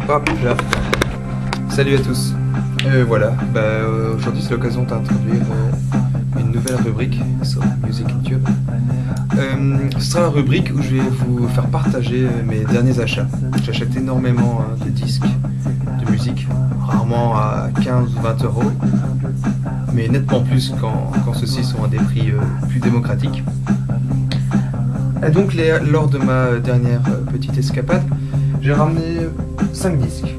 Hop là. Salut à tous. Voilà, aujourd'hui c'est l'occasion d'introduire une nouvelle rubrique sur Music YouTube. Ce sera une rubrique où je vais vous faire partager mes derniers achats. J'achète énormément de disques de musique, rarement à 15 ou 20 euros, mais nettement plus quand ceux-ci sont à des prix plus démocratiques. Et donc lors de ma dernière petite escapade, j'ai ramené 5 disques.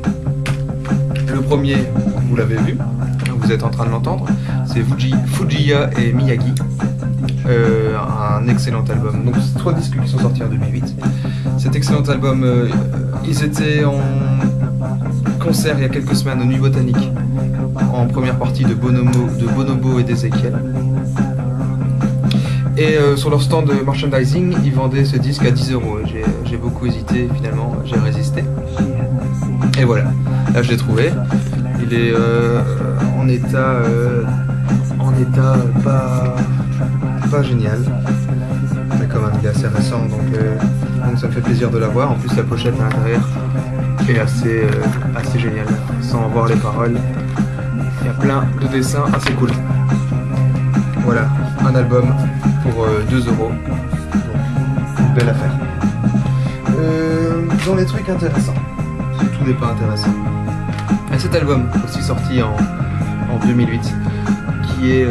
Le premier, vous l'avez vu, vous êtes en train de l'entendre, c'est Fujiya et Miyagi, un excellent album. Donc c'est 3 disques qui sont sortis en 2008. Cet excellent album, ils étaient en concert il y a quelques semaines aux Nuits Botaniques, en première partie de Bonobo et d'Ezekiel. Et sur leur stand de merchandising, ils vendaient ce disque à 10 euros. J'ai beaucoup hésité, finalement j'ai résisté. Et voilà, là je l'ai trouvé. Il est en état pas génial. Mais quand même il est assez récent, donc ça me fait plaisir de l'avoir. En plus la pochette à l'intérieur est assez géniale. Sans voir les paroles, il y a plein de dessins assez cool. Voilà, un album pour 2 euros. Donc, une belle affaire. Dans les trucs intéressants, tout n'est pas intéressant. Et cet album, aussi sorti en 2008, qui est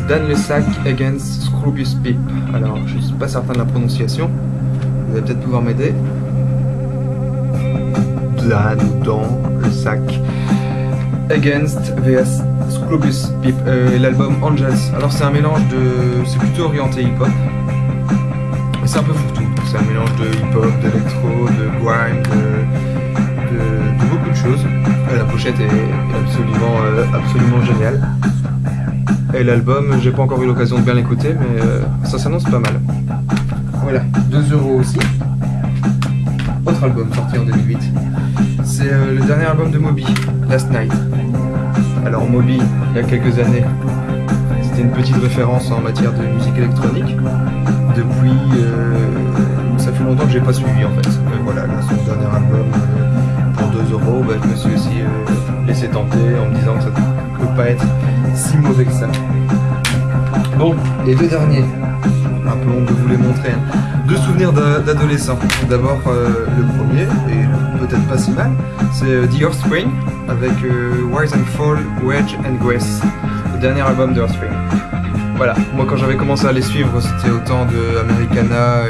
Dan le Sack Against Scroobius Pip. Alors, je ne suis pas certain de la prononciation, vous allez peut-être pouvoir m'aider. Dan ou Dan le Sack Against vs Scroobius Pip, l'album Angels. Alors c'est un mélange c'est plutôt orienté hip-hop, mais c'est un peu fourre-tout. C'est un mélange de hip-hop, d'électro, de grime, de beaucoup de choses. Et la pochette est absolument géniale. Et l'album, j'ai pas encore eu l'occasion de bien l'écouter, mais ça s'annonce pas mal. Voilà, 2 euros aussi. Autre album sorti en 2008. C'est le dernier album de Moby, Last Night. Alors Moby, il y a quelques années, c'était une petite référence en matière de musique électronique. Depuis, ça fait longtemps que j'ai pas suivi en fait. Voilà, là, son dernier album pour 2 euros, je me suis aussi laissé tenter en me disant que ça ne peut pas être si mauvais que ça. Bon, les 2 derniers, un peu honte de vous les montrer. 2 souvenirs d'adolescents. D'abord le premier, et peut-être pas si mal, c'est The Offspring avec Rise and Fall, Wedge and Grace, le dernier album de Offspring. Voilà, moi quand j'avais commencé à les suivre, c'était au temps de Americana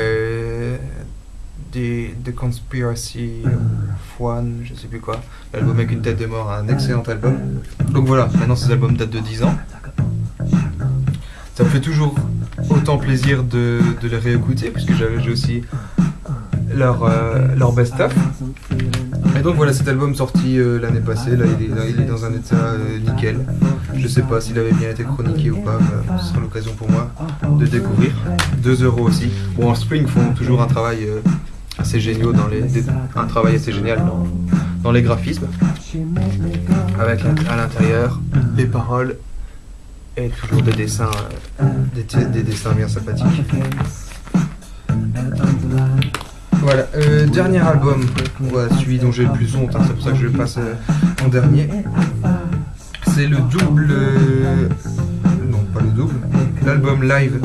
et The Conspiracy of One, je sais plus quoi, l'album avec une tête de mort, un excellent album. Donc voilà, maintenant ces albums datent de 10 ans. Ça me fait toujours autant plaisir de les réécouter, puisque j'ai aussi leur best-of. Et donc voilà, cet album sorti l'année passée, là il est dans un état nickel. Je sais pas s'il avait bien été chroniqué ou pas, ce sera l'occasion pour moi de découvrir. 2 euros aussi. Bon, en Spring font toujours un travail assez génial dans les graphismes, avec à l'intérieur les paroles et toujours des dessins, des dessins bien sympathiques. Voilà, dernier album, voilà, celui dont j'ai le plus honte, c'est pour ça que je le passe en dernier. C'est le double, non pas le double, l'album live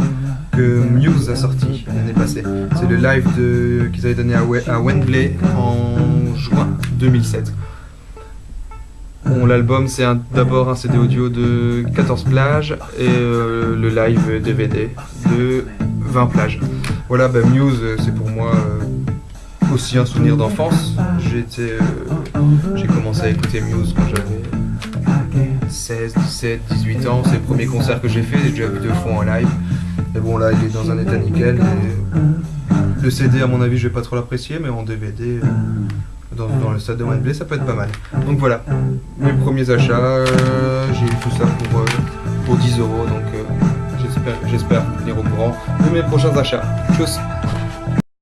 que Muse a sorti l'année passée. C'est le live qu'ils avaient donné à Wembley en juin 2007. Bon, l'album c'est d'abord un CD audio de 14 plages et le live DVD de 20 plages. Voilà, Muse c'est pour moi aussi un souvenir d'enfance. J'ai commencé à écouter Muse quand j'avais 16, 17, 18 ans. C'est le premier concert que j'ai fait, j'ai déjà vu 2 fois en live. Et bon là il est dans un état nickel. Le CD à mon avis je vais pas trop l'apprécier, mais en DVD... Dans le stade de Wembley, ça peut être pas mal. Donc voilà, mes premiers achats, j'ai eu tout ça pour 10 euros, donc j'espère venir au courant de mes prochains achats. Tchuss.